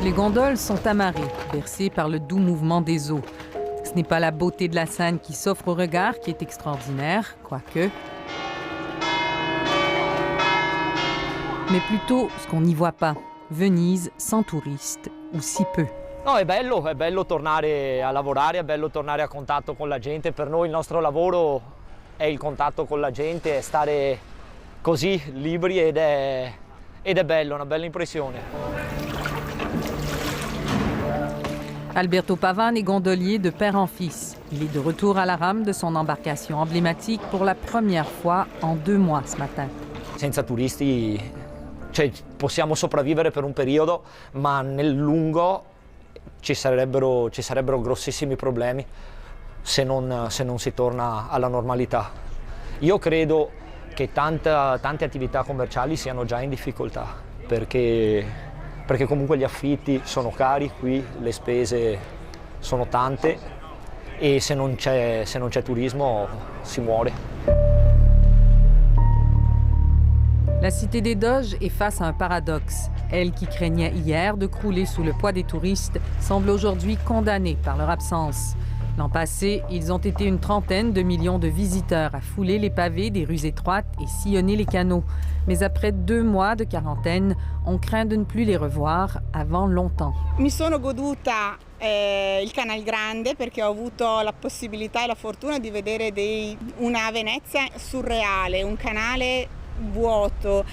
Les gondoles sont amarrées, bercées par le doux mouvement des eaux. Ce n'est pas la beauté de la Seine qui s'offre au regard qui est extraordinaire, quoique, mais plutôt ce qu'on n'y voit pas. Venise sans touristes, ou si peu. No, è bello tornare a lavorare, è bello tornare a contatto con la gente. Per noi il nostro lavoro è il contatto con la gente, è stare così liberi ed è bello, una bella impressione. Alberto Pavan est gondolier de père en fils. Il est de retour à la rame de son embarcation emblématique pour la première fois en 2 mois ce matin. Senza turisti possiamo sopravvivere per un periodo, ma nel lungo ci sarebbero grossissimi problemi se non si torna alla normalità. Io credo che tante attività commerciali siano già in difficoltà, perché comunque gli affitti sono cari qui, le spese sono tante e se non c'è turismo si muore. La Cité des Doges est face à un paradoxe. Elle, qui craignait hier de crouler sous le poids des touristes, semble aujourd'hui condamnée par leur absence. L'an passé, ils ont été une trentaine de millions de visiteurs à fouler les pavés des rues étroites et sillonner les canaux. Mais après 2 mois de quarantaine, on craint de ne plus les revoir avant longtemps. Mi sono goduta il Canal Grande perché ho avuto la possibilità e la fortuna di vedere una Venezia surreale, un canale vuoto,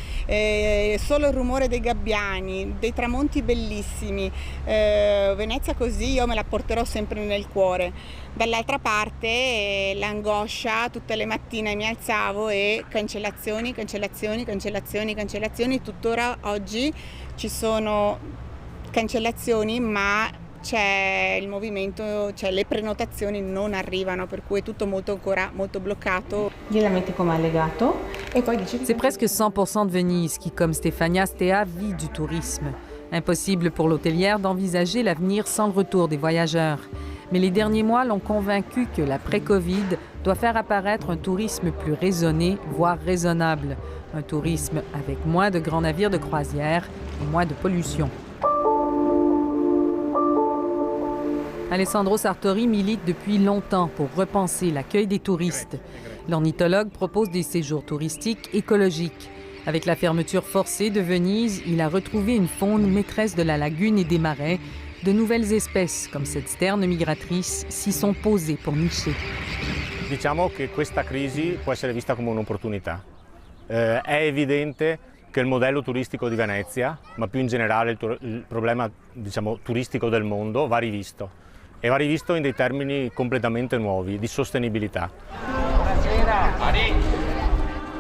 solo il rumore dei gabbiani, dei tramonti bellissimi. Venezia così io me la porterò sempre nel cuore. Dall'altra parte l'angoscia, tutte le mattine mi alzavo e cancellazioni. Tuttora oggi ci sono cancellazioni, ma c'è il movimento, le prenotazioni non arrivano, per cui è tutto ancora molto bloccato. Gliela metti come allegato e poi dici... C'est presque 100% de Venise qui, comme Stefania Stea, vit du tourisme. Impossible pour l'hôtelière d'envisager l'avenir sans le retour des voyageurs. Mais les derniers mois l'ont convaincu que l'après-Covid doit faire apparaître un tourisme plus raisonné, voire raisonnable. Un tourisme avec moins de grands navires de croisière et moins de pollution. Alessandro Sartori milite depuis longtemps pour repenser l'accueil des touristes. L'ornithologue propose des séjours touristiques écologiques. Avec la fermeture forcée de Venise, il a retrouvé une faune maîtresse de la lagune et des marais. De nouvelles espèces, comme cette sterne migratrice, s'y sont posées pour nicher. Diciamo che questa crisi può essere vista come un'opportunità. È evidente che il modello turistico di Venezia, ma più in generale il problema turistico del mondo, va rivisto. E va rivisto in dei termini completamente nuovi, di sostenibilità.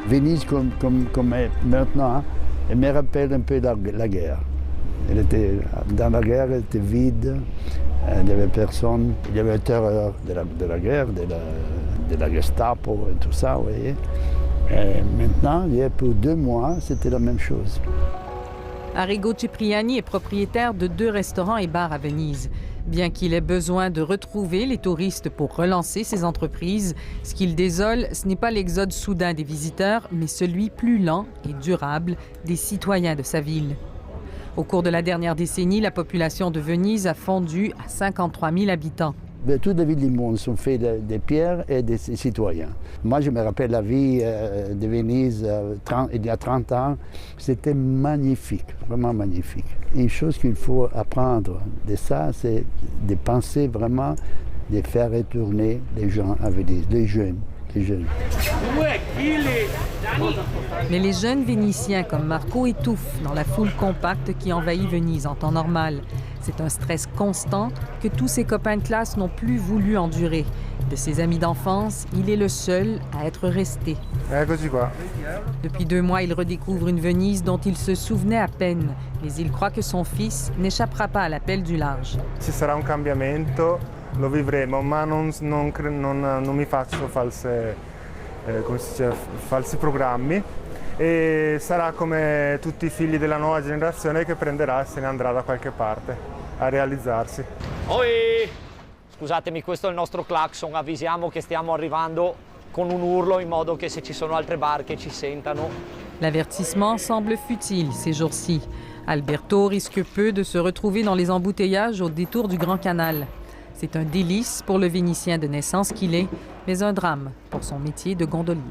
Venise comme maintenant, elle me rappelle un peu la guerre. Dans la guerre, elle était vide, il n'y avait personne, il y avait terreur de la guerre, de la Gestapo et tout ça, vous voyez. Et maintenant, pour 2 mois, c'était la même chose. Arrigo Cipriani est propriétaire de 2 restaurants et bars à Venise. Bien qu'il ait besoin de retrouver les touristes pour relancer ses entreprises, ce qui le désole, ce n'est pas l'exode soudain des visiteurs, mais celui plus lent et durable des citoyens de sa ville. Au cours de la dernière décennie, la population de Venise a fondu à 53 000 habitants. Toutes les villes du monde sont faites de pierres et des citoyens. Moi, je me rappelle la vie de Venise il y a 30 ans. C'était magnifique, vraiment magnifique. Une chose qu'il faut apprendre de ça, c'est de penser vraiment de faire retourner les gens à Venise, les jeunes. Mais les jeunes Vénitiens comme Marco étouffent dans la foule compacte qui envahit Venise en temps normal. C'est un stress constant que tous ses copains de classe n'ont plus voulu endurer. De ses amis d'enfance, il est le seul à être resté. Depuis 2 mois, il redécouvre une Venise dont il se souvenait à peine, mais il croit que son fils n'échappera pas à l'appel du large. Ci sarà un cambiamento, lo vivremo, ma non mi faccio falsi programmi. E sarà come tutti i figli della nuova generazione che prenderà e se ne andrà da qualche parte a realizzarsi. Oi! Scusatemi, questo è il nostro clacson, avvisiamo che stiamo arrivando con un urlo in modo che se ci sono altre barche ci sentano L'avertissement semble futile ces jours-ci. Alberto risque peu de se retrouver dans les embouteillages au détour du Grand Canal. C'est un délice pour le Vénitien de naissance qu'il est, mais un drame pour son métier de gondolier.